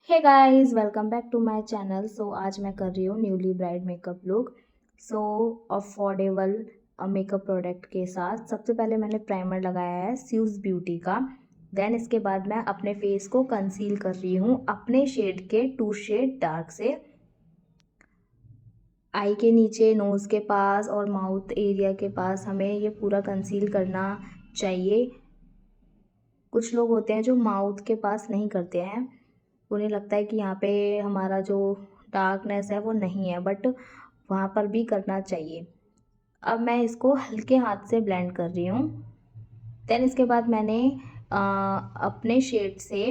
Hey guys, welcome back to my channel. आज मैं कर रही हूँ newly bride makeup look. Affordable makeup product के साथ सबसे पहले मैंने प्राइमर लगाया है स्यूज ब्यूटी का। देन इसके बाद मैं अपने फेस को कंसील कर रही हूँ अपने शेड के 2 शेड डार्क से। आई के नीचे, नोज़ के पास और माउथ एरिया के पास हमें ये पूरा कंसील करना चाहिए। कुछ लोग होते हैं जो माउथ के पास नहीं करते हैं, उन्हें लगता है कि यहाँ पे हमारा जो डार्कनेस है वो नहीं है, बट वहाँ पर भी करना चाहिए। अब मैं इसको हल्के हाथ से ब्लेंड कर रही हूँ। देन इसके बाद मैंने अपने शेड से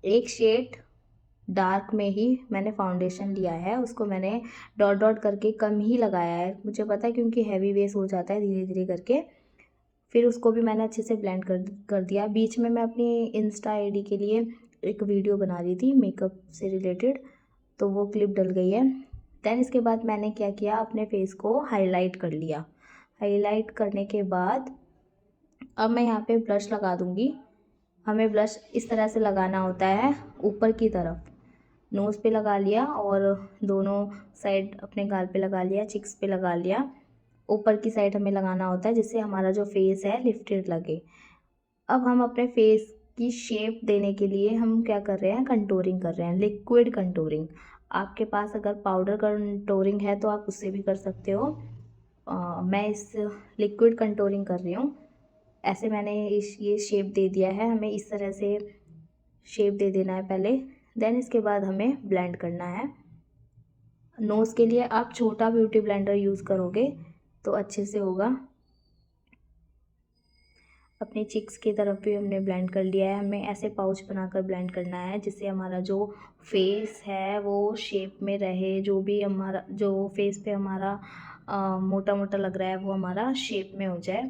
एक शेड डार्क में ही मैंने फाउंडेशन लिया है, उसको मैंने डॉट डॉट करके कम ही लगाया है, मुझे पता है क्योंकि हैवी बेस हो जाता है धीरे धीरे करके। फिर उसको भी मैंने अच्छे से ब्लेंड कर दिया। बीच में मैं अपनी इंस्टा आईडी के लिए एक वीडियो बना रही थी मेकअप से रिलेटेड, तो वो क्लिप डल गई है। देन इसके बाद मैंने क्या किया, अपने फेस को हाईलाइट कर लिया। हाईलाइट करने के बाद अब मैं यहाँ पे ब्लश लगा दूँगी। हमें ब्लश इस तरह से लगाना होता है, ऊपर की तरफ नोज़ पे लगा लिया और दोनों साइड अपने गाल पे लगा लिया, चिक्स पे लगा लिया। ऊपर की साइड हमें लगाना होता है जिससे हमारा जो फेस है लिफ्टेड लगे। अब हम अपने फेस की शेप देने के लिए हम क्या कर रहे हैं, कंटूरिंग कर रहे हैं, लिक्विड कंटूरिंग। आपके पास अगर पाउडर कंटूरिंग है तो आप उससे भी कर सकते हो। मैं इस लिक्विड कंटूरिंग कर रही हूँ। ऐसे मैंने ये शेप दे दिया है, हमें इस तरह से शेप दे देना है पहले। देन इसके बाद हमें ब्लेंड करना है। नोज़ के लिए आप छोटा ब्यूटी ब्लेंडर यूज़ करोगे तो अच्छे से होगा। अपने चिक्स की तरफ भी हमने ब्लेंड कर लिया है। हमें ऐसे पाउच बनाकर ब्लेंड करना है जिससे हमारा जो फेस है वो शेप में रहे, जो भी हमारा जो फेस पे हमारा मोटा मोटा लग रहा है वो हमारा शेप में हो जाए।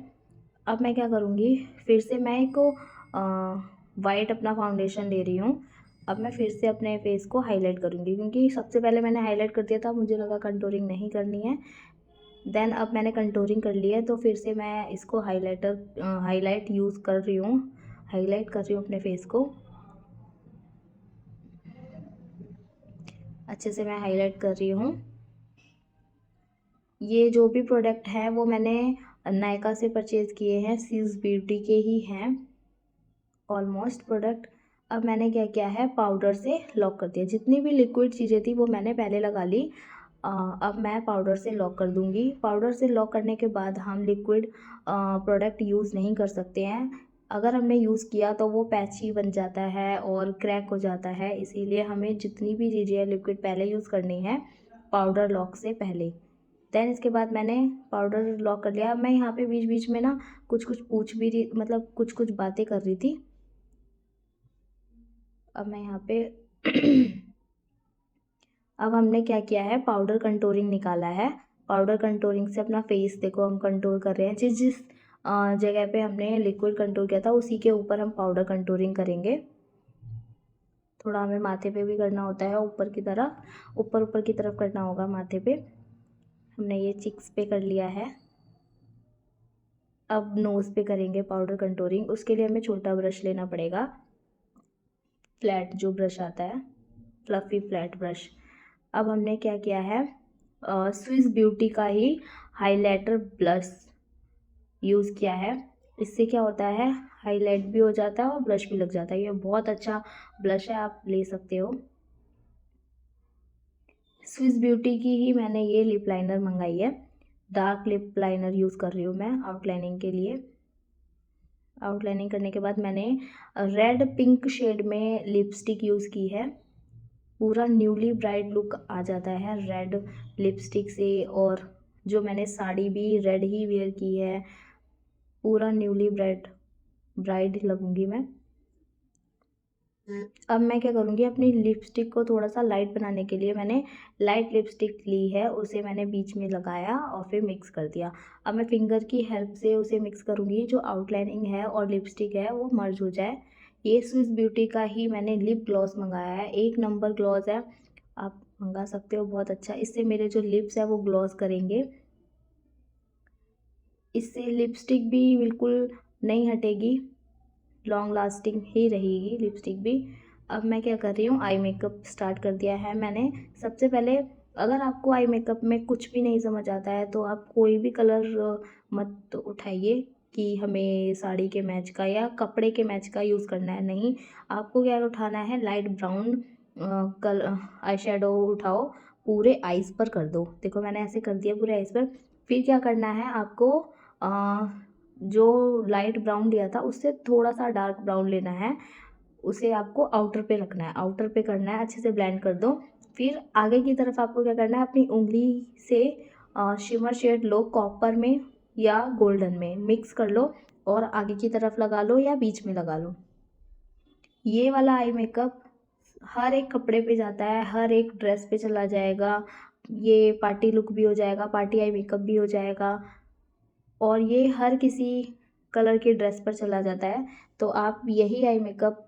अब मैं क्या करूँगी, फिर से मैं एक वाइट अपना फाउंडेशन ले रही हूँ। अब मैं फिर से अपने फेस को हाईलाइट करूँगी, क्योंकि सबसे पहले मैंने हाईलाइट कर दिया था, मुझे लगा कंटूरिंग नहीं करनी है। देन अब मैंने कंटूरिंग कर लिया है तो फिर से मैं इसको हाईलाइट यूज़ कर रही हूँ, हाईलाइट कर रही हूँ अपने फेस को। अच्छे से मैं हाईलाइट कर रही हूँ। ये जो भी प्रोडक्ट है वो मैंने नायका से परचेज़ किए हैं, सीज ब्यूटी के ही हैं ऑलमोस्ट प्रोडक्ट। अब मैंने क्या किया है, पाउडर से लॉक कर दिया। जितनी भी लिक्विड चीज़ें थी वो मैंने पहले लगा ली। अब मैं पाउडर से लॉक कर दूँगी। पाउडर से लॉक करने के बाद हम लिक्विड प्रोडक्ट यूज़ नहीं कर सकते हैं। अगर हमने यूज़ किया तो वो पैची बन जाता है और क्रैक हो जाता है, इसीलिए हमें जितनी भी चीज़ें लिक्विड पहले यूज़ करनी है पाउडर लॉक से पहले। देन इसके बाद मैंने पाउडर लॉक कर लिया। मैं यहाँ पे बीच बीच में ना कुछ कुछ पूछ भी रही, मतलब कुछ कुछ बातें कर रही थी। अब मैं यहाँ पे अब हमने क्या किया है, पाउडर कंटूरिंग निकाला है। पाउडर कंटूरिंग से अपना फेस देखो हम कंटूर कर रहे हैं। जिस जिस जगह पे हमने लिक्विड कंटूर किया था उसी के ऊपर हम पाउडर कंटूरिंग करेंगे। थोड़ा हमें माथे पे भी करना होता है, ऊपर की तरफ, ऊपर ऊपर की तरफ करना होगा माथे पे। हमने ये चिक्स पे कर लिया है। अब नोज़ पे करेंगे पाउडर कंटूरिंग। उसके लिए हमें छोटा ब्रश लेना पड़ेगा, फ्लैट जो ब्रश आता है, फ्लफ़ी फ्लैट ब्रश। अब हमने क्या किया है, स्विस ब्यूटी का ही हाइलाइटर ब्लश यूज़ किया है। इससे क्या होता है, हाईलाइट भी हो जाता है और ब्लश भी लग जाता है। ये बहुत अच्छा ब्लश है, आप ले सकते हो। स्विस ब्यूटी की ही मैंने ये लिप लाइनर मंगाई है। डार्क लिप लाइनर यूज़ कर रही हूँ मैं आउटलाइनिंग के लिए। आउटलाइनिंग करने के बाद मैंने रेड पिंक शेड में लिपस्टिक यूज़ की है। पूरा न्यूली ब्राइड लुक आ जाता है रेड लिपस्टिक से, और जो मैंने साड़ी भी रेड ही वेयर की है, पूरा न्यूली ब्राइड ब्राइड लगूंगी मैं। अब मैं क्या करूँगी, अपनी लिपस्टिक को थोड़ा सा लाइट बनाने के लिए मैंने लाइट लिपस्टिक ली है, उसे मैंने बीच में लगाया और फिर मिक्स कर दिया। अब मैं फिंगर की हेल्प से उसे मिक्स करूँगी, जो आउटलाइनिंग है और लिपस्टिक है वो मर्ज हो जाए। ये स्विस ब्यूटी का ही मैंने लिप ग्लॉस मंगाया है, 1 नंबर ग्लॉस है, आप मंगा सकते हो, बहुत अच्छा। इससे मेरे जो लिप्स है वो ग्लॉस करेंगे। इससे लिपस्टिक भी बिल्कुल नहीं हटेगी, लॉन्ग लास्टिंग ही रहेगी लिपस्टिक भी। अब मैं क्या कर रही हूँ, आई मेकअप स्टार्ट कर दिया है मैंने। सबसे पहले अगर आपको आई मेकअप में कुछ भी नहीं समझ आता है तो आप कोई भी कलर मत उठाइए कि हमें साड़ी के मैच का या कपड़े के मैच का यूज़ करना है। नहीं, आपको क्या उठाना है, लाइट ब्राउन कल आई शेडो उठाओ, पूरे आइज़ पर कर दो। देखो मैंने ऐसे कर दिया पूरे आइज़ पर। फिर क्या करना है आपको, जो लाइट ब्राउन लिया था उससे थोड़ा सा डार्क ब्राउन लेना है, उसे आपको आउटर पे रखना है, आउटर पे करना है, अच्छे से ब्लेंड कर दो। फिर आगे की तरफ आपको क्या करना है, अपनी उंगली से शिमर शेड लो, कॉपर में या गोल्डन में मिक्स कर लो और आगे की तरफ लगा लो या बीच में लगा लो। ये वाला आई मेकअप हर एक कपड़े पे जाता है, हर एक ड्रेस पे चला जाएगा। ये पार्टी लुक भी हो जाएगा, पार्टी आई मेकअप भी हो जाएगा, और ये हर किसी कलर की ड्रेस पर चला जाता है। तो आप यही आई मेकअप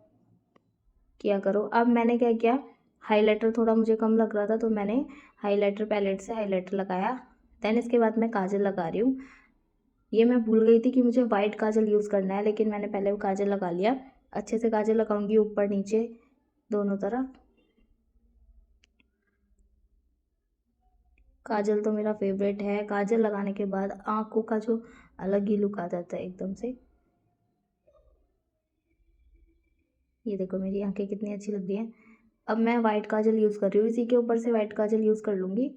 किया करो। अब मैंने क्या किया, हाइलाइटर थोड़ा मुझे कम लग रहा था तो मैंने हाइलाइटर पैलेट से हाइलाइटर लगाया। देन इसके बाद मैं काजल लगा रही हूँ। ये मैं भूल गई थी कि मुझे वाइट काजल यूज़ करना है, लेकिन मैंने पहले वो काजल लगा लिया। अच्छे से काजल लगाऊंगी ऊपर नीचे दोनों तरफ। काजल तो मेरा फेवरेट है। काजल लगाने के बाद आँखों का जो अलग ही लुक आ जाता है एकदम से। ये देखो मेरी आंखें कितनी अच्छी लग रही हैं। अब मैं वाइट काजल यूज़ कर रही हूँ, इसी के ऊपर से वाइट काजल यूज़ कर लूँगी।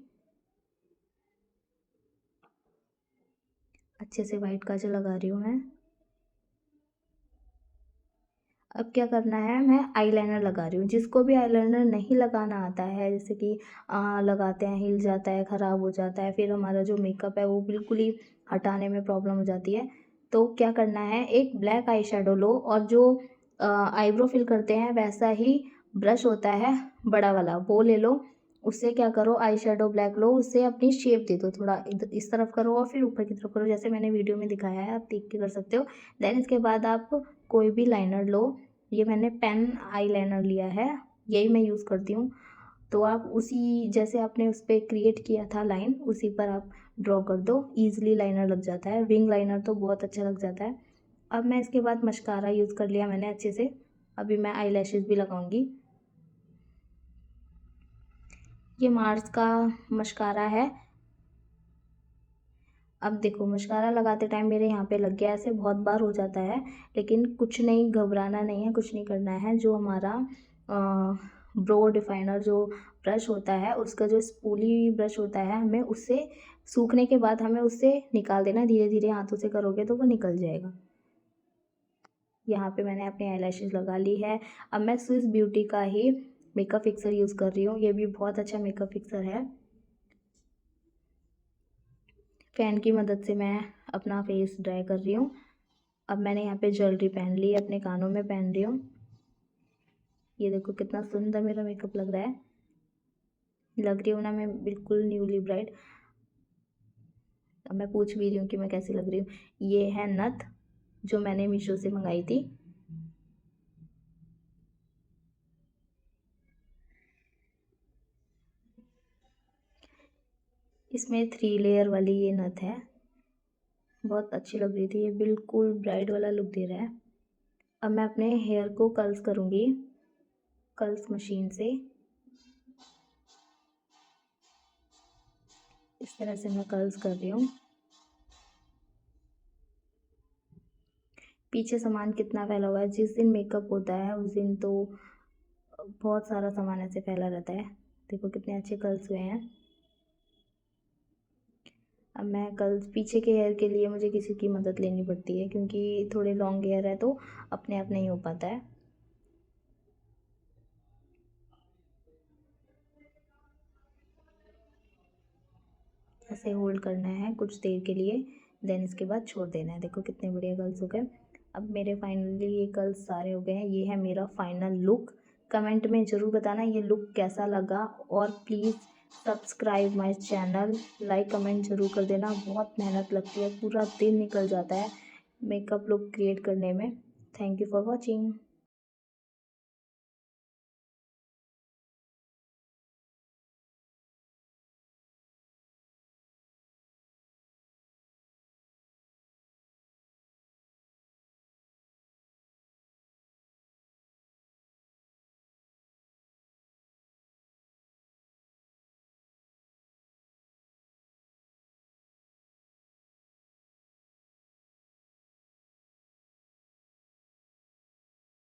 अच्छे से वाइट काजल लगा रही हूँ मैं। अब क्या करना है, मैं आईलाइनर लगा रही हूँ। जिसको भी आईलाइनर नहीं लगाना आता है, जैसे कि लगाते हैं हिल जाता है, ख़राब हो जाता है, फिर हमारा जो मेकअप है वो बिल्कुल ही हटाने में प्रॉब्लम हो जाती है, तो क्या करना है, एक ब्लैक आई शेडो लो और जो आईब्रो फिल करते हैं वैसा ही ब्रश होता है बड़ा वाला, वो ले लो। उससे क्या करो, आई शेडो ब्लैक लो, उससे अपनी शेप दे दो, थोड़ा इस तरफ करो और फिर ऊपर की तरफ करो, जैसे मैंने वीडियो में दिखाया है, आप देख के कर सकते हो। देन इसके बाद आप कोई भी लाइनर लो। ये मैंने पेन आई लाइनर लिया है, यही मैं यूज़ करती हूँ। तो आप उसी जैसे आपने उस पर क्रिएट किया था लाइन, उसी पर आप ड्रॉ कर दो, ईजिली लाइनर लग जाता है। विंग लाइनर तो बहुत अच्छा लग जाता है। अब मैं इसके बाद मस्कारा यूज़ कर लिया मैंने अच्छे से। अभी मैं आई लैशेज़ भी लगाऊंगी। ये मार्स का मस्कारा है। अब देखो मस्कारा लगाते टाइम मेरे यहाँ पे लग गया, ऐसे बहुत बार हो जाता है, लेकिन कुछ नहीं, घबराना नहीं है, कुछ नहीं करना है। जो हमारा ब्रो डिफाइनर जो ब्रश होता है, उसका जो स्पूली ब्रश होता है, हमें उससे सूखने के बाद हमें उससे निकाल देना। धीरे धीरे हाथों से करोगे तो वो निकल जाएगा। यहाँ पे मैंने अपनी आईलैशेस लगा ली है। अब मैं स्विस ब्यूटी का ही मेकअप फिक्सर यूज़ कर रही हूँ। ये भी बहुत अच्छा मेकअप फिक्सर है। फैन की मदद से मैं अपना फेस ड्राई कर रही हूँ। अब मैंने यहाँ पे ज्वेलरी पहन ली, अपने कानों में पहन रही हूँ। ये देखो कितना सुंदर मेरा मेकअप लग रहा है, लग रही हूँ ना मैं बिल्कुल न्यूली ब्राइड। अब मैं पूछ भी रही हूँ कि मैं कैसी लग रही हूँ। ये है नथ जो मैंने मीशो से मंगाई थी। इसमें 3 लेयर वाली ये नथ है, बहुत अच्छी लग रही थी। ये बिल्कुल ब्राइड वाला लुक दे रहा है। अब मैं अपने हेयर को कर्ल्स करूँगी, कर्ल्स मशीन से। इस तरह से मैं कर्ल्स कर रही हूँ। पीछे सामान कितना फैला हुआ है, जिस दिन मेकअप होता है उस दिन तो बहुत सारा सामान ऐसे फैला रहता है। देखो कितने अच्छे कर्ल्स हुए हैं। अब मैं कर्ल्स पीछे के हेयर के लिए मुझे किसी की मदद लेनी पड़ती है, क्योंकि थोड़े लॉन्ग हेयर है तो अपने आप नहीं हो पाता है। ऐसे होल्ड करना है कुछ देर के लिए, देन इसके बाद छोड़ देना है। देखो कितने बढ़िया कर्ल्स हो गए। अब मेरे फाइनली ये कर्ल्स सारे हो गए हैं। ये है मेरा फाइनल लुक। कमेंट में ज़रूर बताना ये लुक कैसा लगा, और please subscribe my channel, like comment ज़रूर कर देना। बहुत मेहनत लगती है, पूरा दिन निकल जाता है मेकअप लुक क्रिएट करने में। Thank you for watching.